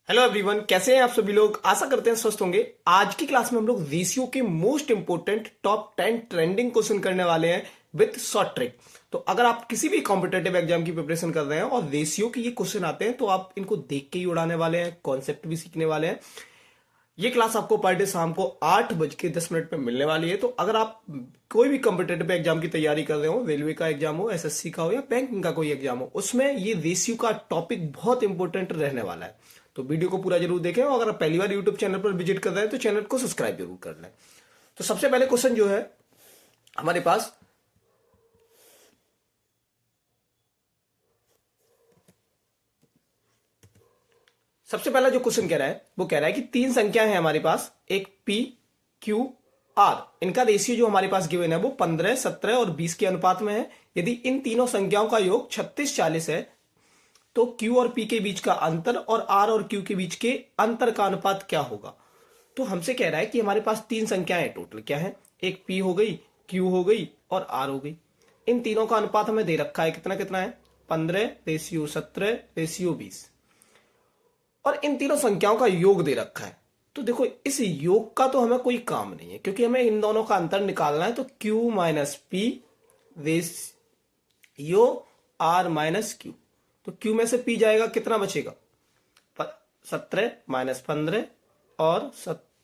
Hello everyone, कैसे हैं आप सभी लोग। आशा करते हैं स्वस्थ होंगे। आज की क्लास में हम लोग रेशियो के most important top 10 trending question करने वाले हैं विथ शॉर्ट ट्रिक। तो अगर आप किसी भी कॉम्पिटेटिव एग्जाम की प्रिपरेशन कर रहे हैं और रेशियो के ये क्वेश्चन आते हैं तो आप इनको देख के ही उड़ाने वाले हैं, कॉन्सेप्ट भी सीखने वाले हैं। ये क्लास आपको पर डे शाम को 8:10 पे मिलने वाली है। तो अगर आप कोई भी कॉम्पिटेटिव एग्जाम की तैयारी कर रहे हो, रेलवे का एग्जाम हो, एसएससी का हो या बैंकिंग का कोई एग्जाम हो, उसमें ये रेशियो का टॉपिक बहुत इंपॉर्टेंट रहने वाला है। तो वीडियो को पूरा जरूर देखें और अगर आप पहली बार यूट्यूब चैनल पर विजिट कर रहे हैं तो चैनल को सब्सक्राइब जरूर कर लें। तो सबसे पहले क्वेश्चन जो है हमारे पास, सबसे पहला जो क्वेश्चन कह रहा है वो कह रहा है कि तीन संख्या है हमारे पास, एक पी क्यू आर। इनका रेशियो जो हमारे पास गिवन है वो 15, 17 और 20 के अनुपात में है। यदि इन तीनों संख्याओं का योग 36, 40 है तो क्यू और पी के बीच का अंतर और आर और क्यू के बीच के अंतर का अनुपात क्या होगा। तो हमसे कह रहा है कि हमारे पास तीन संख्याएं टोटल क्या है, एक पी हो गई, क्यू हो गई और आर हो गई। इन तीनों का अनुपात हमें दे रखा है, कितना कितना है, 15:17:20। और इन तीनों संख्याओं का योग दे रखा है। तो देखो इस योग का तो हमें कोई काम नहीं है क्योंकि हमें इन दोनों का अंतर निकालना है। तो Q minus P ratio R minus Q. तो Q में से P जाएगा, कितना बचेगा, 17 माइनस 15 और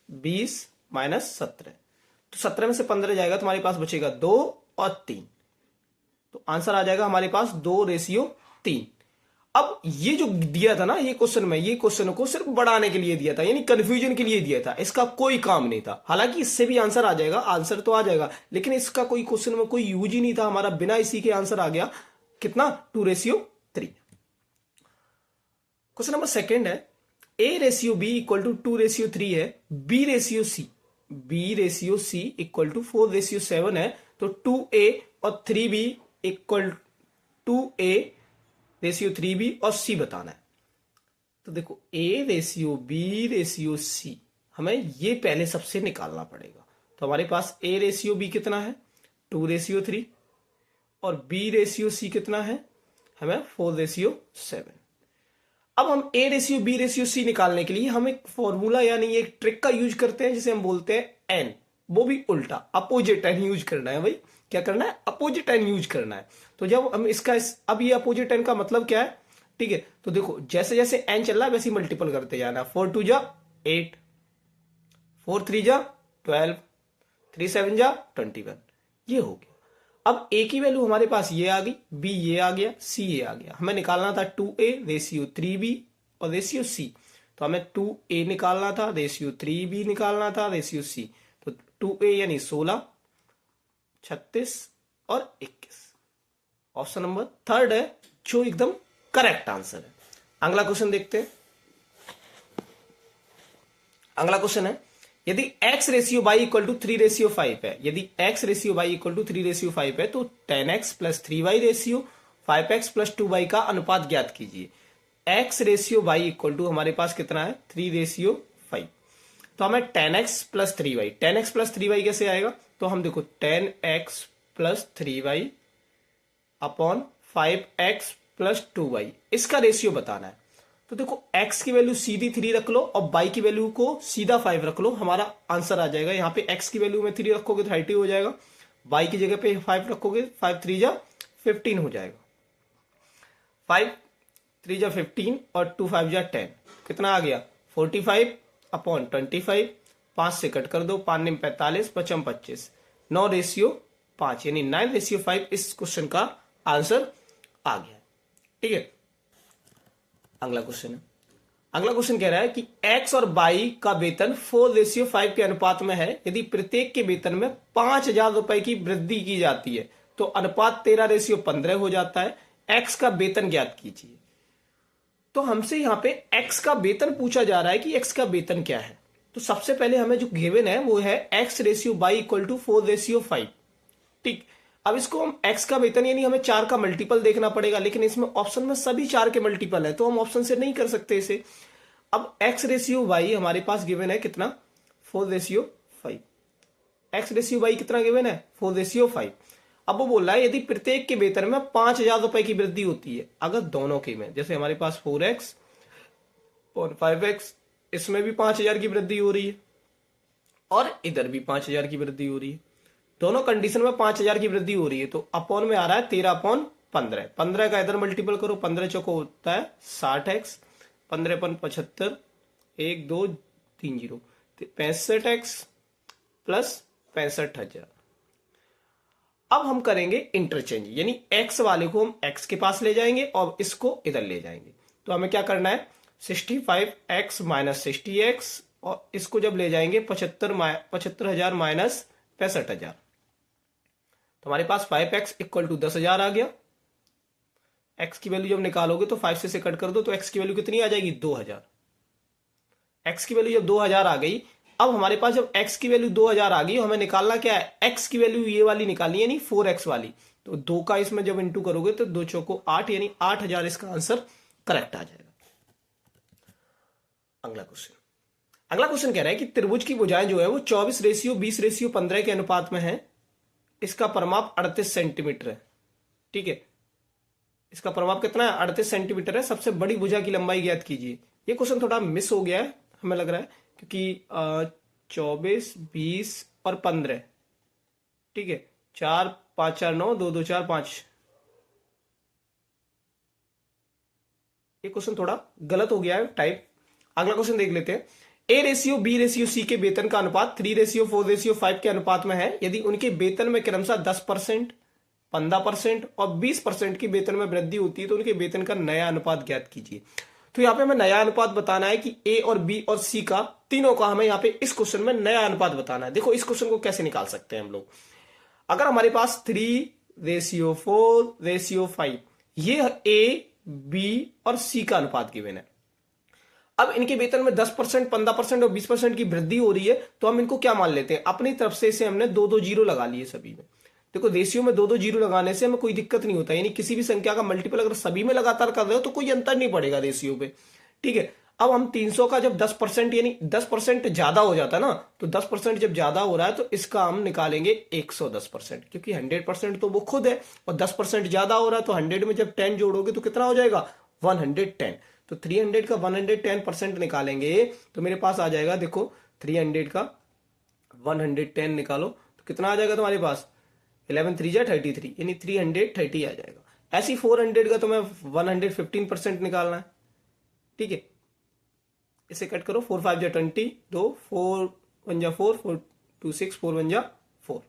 20 माइनस 17। तो 17 में से 15 जाएगा तो हमारे पास बचेगा 2 और 3। तो आंसर आ जाएगा हमारे पास 2:3। अब ये जो दिया था ना ये क्वेश्चन में, ये क्वेश्चन को सिर्फ बढ़ाने के लिए दिया था, यानी कंफ्यूजन के लिए दिया था, इसका कोई काम नहीं था। हालांकि इससे भी आंसर आ जाएगा, आंसर तो आ जाएगा, लेकिन इसका कोई क्वेश्चन में कोई यूज ही नहीं था हमारा, बिना इसी के आंसर आ गया कितना, 2:3। क्वेश्चन नंबर सेकंड है, A ratio B equal to 2:3 है, B ratio C equal to 4:7 है। तो 2A और 3B equal 2A ratio 3B और C बताना है। तो देखो A ratio B ratio C, हमें ये पहले सबसे निकालना पड़ेगा। तो हमारे पास A रेशियो B कितना है, 2:3 और B रेशियो C कितना है, हमें 4:7। अब हम A ratio B ratio C निकालने के लिए हम एक फॉर्मूला यानी एक ट्रिक का यूज करते हैं जिसे हम बोलते हैं N, वो भी उल्टा, अपोजिट N यूज करना है। भाई क्या करना है, अपोजिट N यूज करना है। तो जब हम इसका अब ये अपोजिट N का मतलब क्या है, ठीक है। तो देखो जैसे जैसे N चल रहा है वैसे ही मल्टीपल करते जाना। 4 2 जा 8, 4 3 जा 12, 3 7 जा 21, ये हो गया। अब A की वैल्यू हमारे पास ये आ गई, B ये आ गया, C ये आ गया। हमें निकालना था 2A रेशियो 3B और रेशियो C। तो हमें 2A निकालना था, रेशियो 3B निकालना था, रेशियो C। तो 2A यानी 16, 36 और 21। ऑप्शन नंबर थर्ड है जो एकदम करेक्ट आंसर है। अगला क्वेश्चन देखते हैं। अगला क्वेश्चन है, यदि x ratio y equal to 3:5 है, यदि x ratio y equal to 3:5 है तो 10x plus 3y ratio 5x plus 2y का अनुपात ज्ञात कीजिए। x ratio y equal to हमारे पास कितना है, 3:5। तो हमें 10x plus 3y, 10x plus 3y कैसे आएगा, तो हम देखो 10x plus 3y upon 5x plus 2y, इसका रेशियो बताना है। तो देखो x की वैल्यू सीधी 3 रख लो और y की वैल्यू को सीधा 5 रख लो, हमारा आंसर आ जाएगा। यहाँ पे x की वैल्यू में 3 रखोगे तो 30 हो जाएगा, y की जगह पे 5 रखोगे, 5 3 जा 15 हो जाएगा, 5 3 जा 15 और 2 5 जा 10, कितना आ गया 45 अपॉन 25। 5 से कट कर दो, 5 9 45, 5 25, 9:5 यानी 9:5 इस क्वेश्चन का आंसर आ गया। ठीक है, अगला क्वेश्चन है। अगला क्वेश्चन कह रहा है कि x और y का वेतन 4:5 के अनुपात में है। यदि प्रत्येक के वेतन में 5,000 रुपए की वृद्धि की जाती है तो अनुपात 13:15 हो जाता है। x का वेतन ज्ञात कीजिए। तो हमसे यहां पे x का वेतन पूछा जा रहा है कि x का वेतन क्या है। तो सबसे पहले हमें जो गिवन है वो है x ratio y equal to 4:5। ठीक, अब इसको हम x का वेतन यानी हमें 4 का मल्टीपल देखना पड़ेगा, लेकिन इसमें ऑप्शन में सभी 4 के मल्टीपल है तो हम ऑप्शन से नहीं कर सकते इसे। अब x रेशियो y हमारे पास गिवन है कितना, 4:5। x रेशियो y कितना गिवन है, 4:5। अब वो बोल रहा है यदि प्रत्येक के वेतन में 5,000 रुपए की वृद्धि होती है, अगर दोनों के में, जैसे हमारे पास 4x और 5x, इसमें भी 5000 की वृद्धि हो रही है और इधर भी 5000 की वृद्धि हो रही है। दोनों कंडीशन में 5000 की वृद्धि हो रही है, तो अपॉन में आ रहा है 13/15। 15 का इधर मल्टीपल करो, 15 चौको होता है 60x, 15/75, 1 2 3 0, 65x प्लस 65,000। अब हम करेंगे इंटरचेंज, यानी x वाले को हम x के पास ले जाएंगे और इसको इधर ले जाएंगे। तो हमें क्या करना है, 65x माइनस 60x, और इसको जब ले जाएंगे 75,000 माइनस 65,000, तो हमारे पास 5x इक्वल टू 10,000 आ गया। x की वैल्यू जब निकालोगे तो 5 से कट कर दो, तो x की वैल्यू कितनी आ जाएगी, 2000। x की वैल्यू जब 2000 आ गई, अब हमारे पास जब x की वैल्यू 2000 आ गई, हमें निकालना क्या है, x की वैल्यू ये वाली निकालनी है, यानी 4x वाली। तो 2 का इसमें जब इंटू करोगे तो 2 चौको 8, यानी 8000 इसका आंसर करेक्ट आ जाएगा। अगला क्वेश्चन कह रहा है कि त्रिभुज की भुजाएं जो है वो 24:20:15 के अनुपात में है। इसका परिमाप 38 सेंटीमीटर है। ठीक है, इसका परिमाप कितना है, 38 सेंटीमीटर है। सबसे बड़ी भुजा की लंबाई ज्ञात कीजिए। ये क्वेश्चन थोड़ा मिस हो गया है हमें लग रहा है, क्योंकि 24, 20 और 15, ठीक है, 4 5 4 9, 2 2 4 5, ये क्वेश्चन थोड़ा गलत हो गया है टाइप। अगला क्वेश्चन देख लेते हैं। A/B/C के वेतन का अनुपात 3/4/5 के अनुपात में है। यदि उनके वेतन में क्रमशः 10%, 15% और 20% की वेतन में वृद्धि होती है तो उनके वेतन का नया अनुपात ज्ञात कीजिए। तो यहाँ पे हमें नया अनुपात बताना है कि A और B और C का, तीनों का हमें यहाँ पे इस क्वेश्चन में नया अनुपात बताना है। देखो इस क्वेश्चन को कैसे निकाल सकते हैं हम लोग। अगर हमारे पास 3/4/5 ये A, B और C का अनुपात गिवन है। अब इनके वेतन में 10%, 15% और 20% की वृद्धि हो रही है, तो हम इनको क्या मान लेते हैं, अपनी तरफ से इसे हमने 2 2 जीरो लगा लिए सभी में। देखो रेशियो में 2 2 जीरो लगाने से हमें कोई दिक्कत नहीं होता, यानी किसी भी संख्या का मल्टीपल अगर सभी में लगातार कर रहे हो तो कोई अंतर नहीं पड़ेगा रेशियो पे। ठीक है, अब हम 300 का जब 10%, यानी 10% ज्यादा हो जाता है ना, तो 10% जब ज्यादा हो रहा है तो इसका हम निकालेंगे 110%, क्योंकि 100% तो वो खुद है और 10% ज्यादा हो रहा है, तो 100 में जब 10 जोड़ोगे तो कितना हो जाएगा, 110। तो 300 का 110% निकालेंगे तो मेरे पास आ जाएगा, देखो 300 का 110 निकालो तो कितना आ जाएगा तुम्हारे पास, 11 3 जा 33, यानी 330 आ जाएगा। ऐसी 400 का तुम्हें 115% निकालना है। ठीक है, इसे कट करो, 4 5 जा 20, 2 4 1 जा 4, 4 2 6, 4 1 जा 4,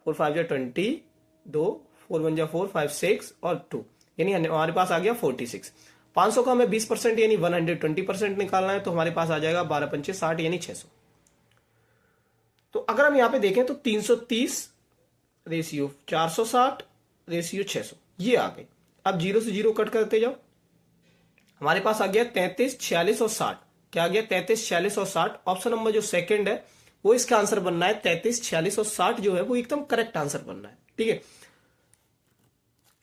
4 5 जा 20, 2 4 1 जा 4, 5 6 और 2, यानी हमारे पास आ गया 46। 500 का हमें 20% यानी 120% निकालना है, तो हमारे पास आ जाएगा 12 पंचे 60, यानी 600। तो अगर हम यहां पे देखें तो 330/460/600 ये आ गए। अब 0 से 0 कट करते जाओ, हमारे पास आ गया 33, 46 और 60। क्या आ गया, 33, 46 और 60। ऑप्शन नंबर जो सेकंड है वो इसका आंसर बनना है। 33, 46 और 60 जो है वो एकदम करेक्ट आंसर बनना है। ठीक है,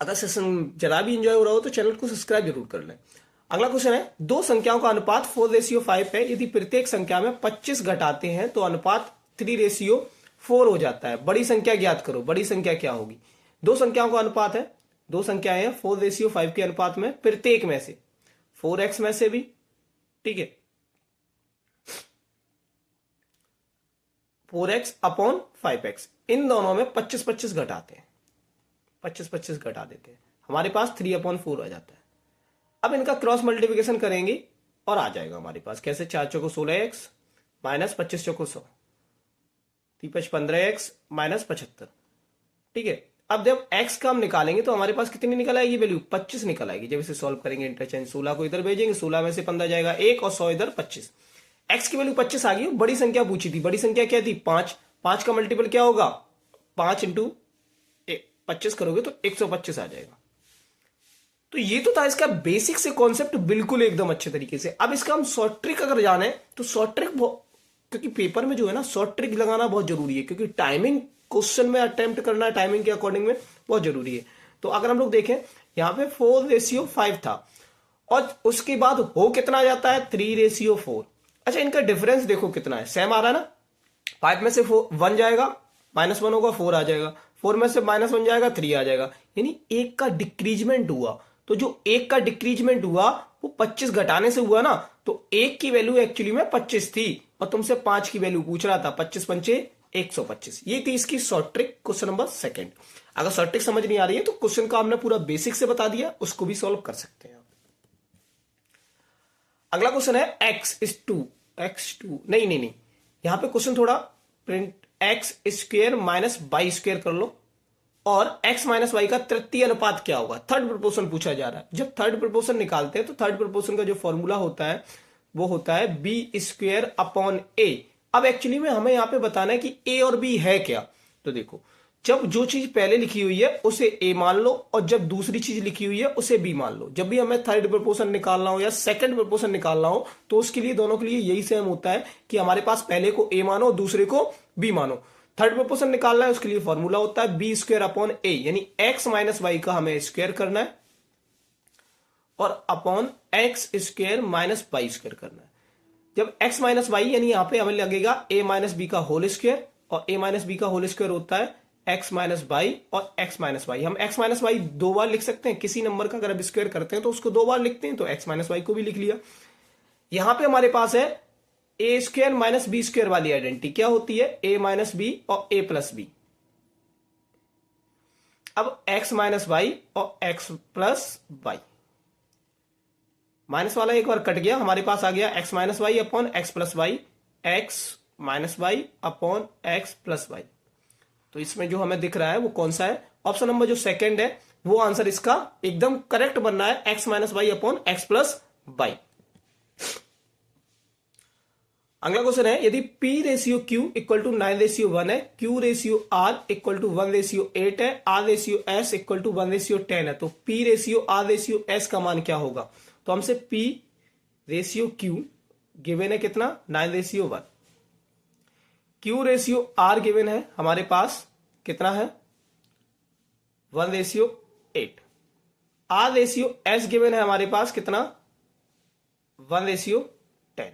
अगर सेशन जरा भी एंजॉय हो रहा हो तो चैनल को सब्सक्राइब जरूर कर लें। अगला क्वेश्चन है, दो संख्याओं का अनुपात 4/5 है। यदि प्रत्येक संख्या में 25 घटाते हैं तो अनुपात 3/4 हो जाता है। बड़ी संख्या ज्ञात करो। बड़ी संख्या क्या होगी, दो संख्याओं का अनुपात है, दो संख्याएं हैं 4/5 के अनुपात में, प्रत्येक में से 4x में से भी, ठीक है, 4x अपॉन 5x, इन दोनों में 25-25 घटाते हैं, 25-25 घटा देते हैं, हमारे पास 3/4 आ जाता है। अब इनका क्रॉस मल्टीप्लिकेशन करेंगे और आ जाएगा हमारे पास कैसे, 4 चौको 16x माइनस 25 चौको 100, 3 15x माइनस 75। ठीक है, अब जब x का हम निकालेंगे तो हमारे पास कितनी निकल आएगी वैल्यू, 25 निकल आएगी। जब इसे सॉल्व करेंगे इंटरचेंज, 16 को इधर भेजेंगे, 16 में से 15 जाएगा 1 और 100 इधर 25। x की वैल्यू 25 आ गई। बड़ी संख्या पूछी थी, बड़ी संख्या क्या थी, 5। 5 का मल्टीपल क्या होगा, 5 इंटू 25 करोगे तो 125 आ जाएगा। तो ये तो था इसका बेसिक से कॉन्सेप्ट बिल्कुल एकदम अच्छे तरीके से। अब इसका हम शॉर्ट ट्रिक अगर जाने तो शॉर्ट ट्रिक, क्योंकि पेपर में जो है ना शॉर्ट ट्रिक लगाना बहुत जरूरी है, क्योंकि टाइमिंग क्वेश्चन में अटेम्प्ट करना टाइमिंग के अकॉर्डिंग में बहुत जरूरी है। तो अगर हम लोग देखें यहां पे 4/5 था और उसके बाद हो कितना जाता है, 3/4। अच्छा, इनका डिफरेंस देखो कितना है, सेम आ रहा है ना। 5 में से 1 जाएगा, -1 होगा, 4 आ जाएगा, 4 में से -1 जाएगा, 3 आ जाएगा, यानी 1 का डिक्रीजमेंट हुआ। तो जो 1 का डिक्रीजमेंट हुआ वो 25 घटाने से हुआ ना, तो 1 की वैल्यू एक्चुअली में 25 थी और तुमसे 5 की वैल्यू पूछ रहा था। 25 पंचे 125। ये थी इसकी short trick question number second. अगर शॉर्ट ट्रिक समझ नहीं आ रही है तो क्वेश्चन का हमने पूरा बेसिक से बता दिया, उसको भी सॉल्व कर सकते हैं। अगला क्वेश्चन है x इज टू नहीं, यहां पे क्वेश्चन थोड़ा print, x square minus y square कर लो और x माइनस वाई का तृतीय अनुपात क्या होगा, थर्ड प्रपोर्शन पूछा जा रहा है। जब थर्ड प्रपोर्शन निकालते हैं तो थर्ड प्रपोर्शन का जो फॉर्मूला होता है वो होता है बी स्क्वेयर अपॉन ए। अब एक्चुअली में हमें यहां पे बताना है कि ए और बी है क्या। तो देखो, जब जो चीज पहले लिखी हुई है उसे ए मान लो और जब दूसरी चीज लिखी हुई है उसे बी मान लो। जब भी हमें थर्ड प्रपोर्शन निकालना हो या सेकंड प्रपोर्शन निकालना हो तो उसके लिए दोनों के लिए यही सेम होता है कि हमारे पास पहले को ए मानो और दूसरे को बी मानो। थर्ड प्रपोर्शन निकालना है उसके लिए फॉर्मूला होता है बी स्क्वायर अपॉन ए, यानी एक्स माइनस वाई का हमें स्क्वायर करना है और upon x square minus y square करना है। जब x माइनस वाई यानी यहां पे हमें लगेगा a माइनस बी का होल स्क्वायर और a माइनस बी का होल स्क्वायर होता है x माइनस वाई और x माइनस वाई। हम x माइनस वाई 2 बार लिख सकते हैं, किसी नंबर का अगर अब स्क्वायर करते हैं तो उसको 2 बार लिखते हैं, तो x माइनस वाई को भी लिख लिया। यहां पे हमारे पास है a square minus b square वाली आइडेंटिटी, क्या होती है a माइनस बी और a प्लस बी। अब x माइनस वाई और x प्लस वाई, माइनस वाला एक बार कट गया, हमारे पास आ गया x minus y upon x plus y, x minus y upon x plus y. तो इसमें जो हमें दिख रहा है वो कौन सा है, ऑप्शन नंबर जो सेकंड है वो आंसर इसका एकदम करेक्ट बनना है, x minus y upon x plus y. अगला क्वेश्चन है, यदि p ratio q equal to 9 ratio 1 है, q ratio r equal to 1 ratio 8 है, r ratio s equal to 1 ratio 10 है, तो p ratio r ratio s का मान क्या होगा। तो हमसे p रेशियो q गिवन है कितना 9 ratio 1, q ratio r given है हमारे पास कितना है 1 ratio 8, r ratio s given है हमारे पास कितना 1 रेशियो 10।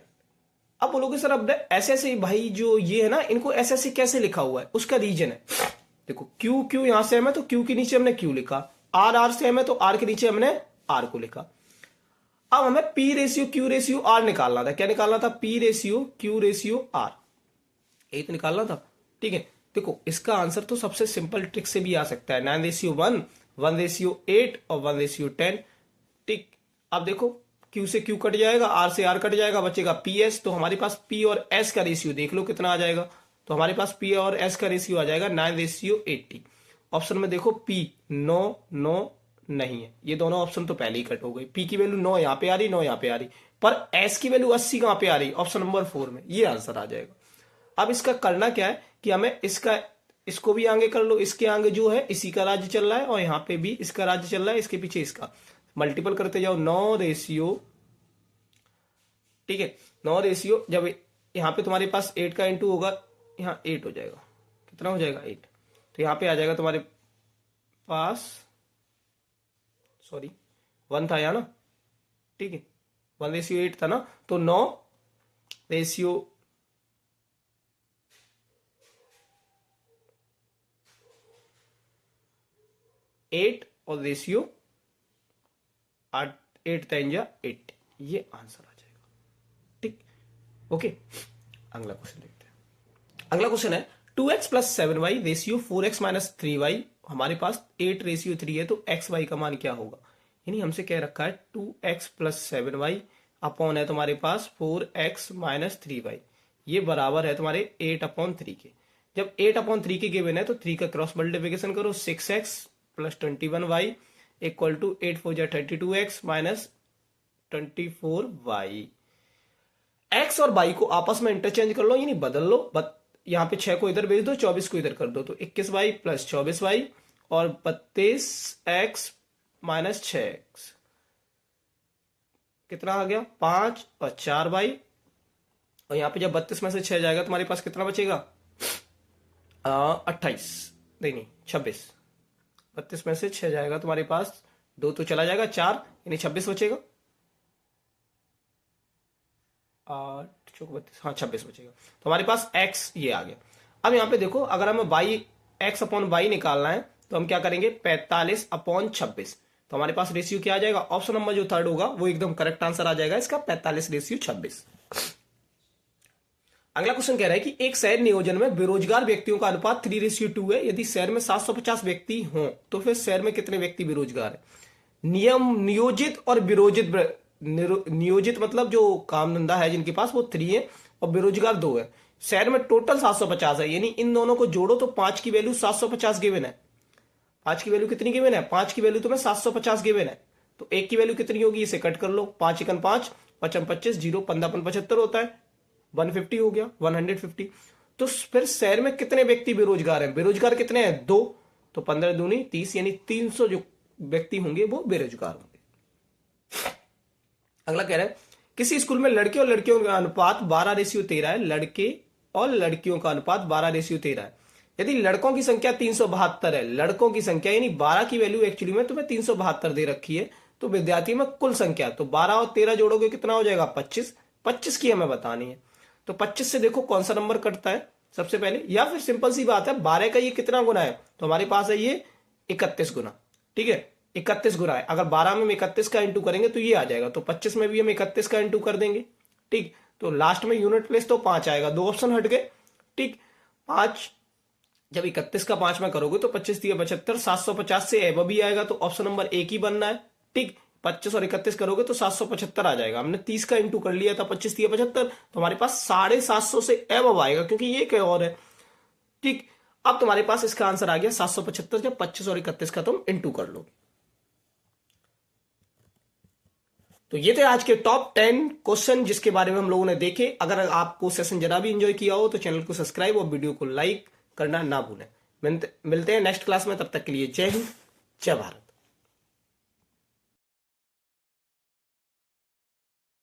अब बोलोगे सर अब ऐसे ऐसे भाई जो ये है ना इनको ऐसे ऐसे कैसे लिखा हुआ है, उसका रीजन है। देखो q q यहां से है तो q के नीचे हमने q लिखा, r r से है तो r के नीचे हमने r को लिखा। अब हमें p ratio q ratio r निकालना था, क्या निकालना था p ratio q ratio r, यही तो निकालना था। ठीक है, देखो इसका आंसर तो सबसे सिंपल ट्रिक से भी आ सकता है, 9 रेशियो 1, 1 रेशियो 8 और 1 रेशियो 10। ठीक, अब देखो q से q कट जाएगा, r से r कट जाएगा, बचेगा ps। तो हमारे पास p और s का रेशियो देख लो कितना आ जाएगा, तो हमारे पास p और s का रेशियो आ जाएगा 9 रेशियो 80। ऑप्शन में देखो p 9 9 नहीं है, ये दोनों ऑप्शन तो पहले ही कट हो गई। p की वैल्यू 9 यहां पे आ रही, 9 यहां पे आ रही, पर s की वैल्यू 80 कहां पे आ रही, ऑप्शन नंबर 4 में, ये आंसर आ जाएगा। अब इसका करना क्या है कि हमें इसको भी आगे कर लो, इसके आगे जो है इसी का राज्य चल रहा है और यहां पे भी इसका राज्य चल रहा है, इसके पीछे इसका मल्टीपल करते जाओ 9 रेशियो, ठीक है 9 रेशियो, जब यहां पे तुम्हारे पास 8 का इंटू होगा यहां 8 हो जाएगा, कितना हो जाएगा 8, तो यहां पे आ जाएगा तुम्हारे पास, सॉरी 1 था यहाँ ना, ठीक है 1 रेशियो 8 था ना, तो 9 रेशियो 8 और रेशियो 8 3 8, ये आंसर आ जाएगा। ठीक, ओके। अगला क्वेश्चन देखते हैं। अगला क्वेश्चन है 2x plus 7y ratio 4x minus 3y, हमारे पास 8 रेशियो 3 है तो एक्स वाई का मान क्या होगा। यानी हमसे कह रखा है 2x प्लस 7y अपॉन है तुम्हारे पास 4x माइनस 3y, ये बराबर है तुम्हारे 8/3 के। जब 8/3 के गिवन है तो 3 का क्रॉस मल्टीप्लिकेशन करो, 6x plus 21y equal to 8 4 जा 32x माइनस 24y। x और y को आपस में इंटरचेंज कर लो, यानी बदल लो, यहां पे 6 को इधर भेज दो, 24 को इधर कर दो, तो 21y प्लस 24y और 32x माइनस 6x कितना आ गया 5 और 4y, और यहां पे जब 32 में से 6 जाएगा तुम्हारे पास कितना बचेगा 28 नहीं 26, 32 में से 6 जाएगा तुम्हारे पास, 2 तो चला जाएगा 4, यानी 26 बचेगा, 8 चौक 32, हाँ 26 बचेगा। तो हमारे पास x ये आ गया। अब यहाँ पे देखो अगर हमें y x अपॉन वाई निकालना है तो हम क्या करेंगे 45/26, तो हमारे पास रेशियो क्या आ जाएगा, ऑप्शन नंबर जो थर्ड होगा वो एकदम करेक्ट आंसर आ जाएगा इसका, 45:26। अगला क्वेश्चन कह रहा है कि एक शहर नियोजन में बेरोजगार व्यक्तियों का अनुपात 3:2 है। यदि शहर में 750 व्यक्ति हों तो फिर शहर में कितने व्यक्ति बेरोजगार है। नियम नियोजित और विरोजित, नियोजित मतलब जो काम धंधा है जिनके पास, वो 3 है और बेरोजगार 2 है। शहर में टोटल 750 है, यानी इन दोनों को जोड़ो तो 5 की वैल्यू 750 गिवन है। 5 की वैल्यू कितनी गिवन है, 5 की वैल्यू तुम्हें 750 गिवन है। तो 1 की वैल्यू कितनी होगी, इसे कट कर लो, 5 एकन 5, 5 25, 0 15 75 होता है, 150 हो गया, 150। तो फिर शहर में कितने व्यक्ति बेरोजगार हैं, बेरोजगार कितने हैं, 2, तो 15 दूनी 30, यानी 300 जो व्यक्ति होंगे वो बेरोजगार होंगे। अगला कह रहा है किसी स्कूल में लड़के और लड़कियों का अनुपात 12:13 है। लड़के और लड़कियों का अनुपात 12:13 है। यदि लड़कों की संख्या 372 है, लड़कों की संख्या यानी 12 की वैल्यू एक्चुअली में तुम्हें 372 दे रखी है, तो विद्यार्थी में कुल संख्या, तो 12 और 13 जोड़ोगे कितना हो जाएगा, 25। 25 की हमें बतानी है, तो 25 से देखो कौन सा नंबर कटता है सबसे पहले, या फिर सिंपल सी बात है 12 का ये कितना गुना है, तो हमारे पास है ये 31 गुना। ठीक है, 31 गुना है। अगर 12 में हम 31 का इंटू करेंगे तो ये आ जाएगा, तो 25 में भी हम 31 का इंटू कर देंगे। ठीक, तो लास्ट में यूनिट प्लेस तो 5 आएगा, 2 ऑप्शन हट गए। ठीक, 5 जब 31 का 5 में करोगे तो 25 3 75, 750 से एब भी आएगा, तो ऑप्शन नंबर 1 ही बनना है। ठीक, 25 और 31 करोगे तो 775 आ जाएगा। हमने 30 का इंटू कर लिया था, 25 3 75, तो हमारे पास 750 से एब आएगा, क्योंकि ये क्या और है। ठीक, अब तुम्हारे पास इसका आंसर आ गया 775, जब 25 और 31 का तुम इंटू कर लो। तो ये थे आज के टॉप 10 क्वेश्चन जिसके बारे में हम लोगों ने देखे। अगर आपको सेशन जरा भी एंजॉय किया हो तो चैनल को सब्सक्राइब और वीडियो को लाइक करना ना भूलें। मिलते हैं नेक्स्ट क्लास में, तब तक के लिए जय हिंद, जय भारत।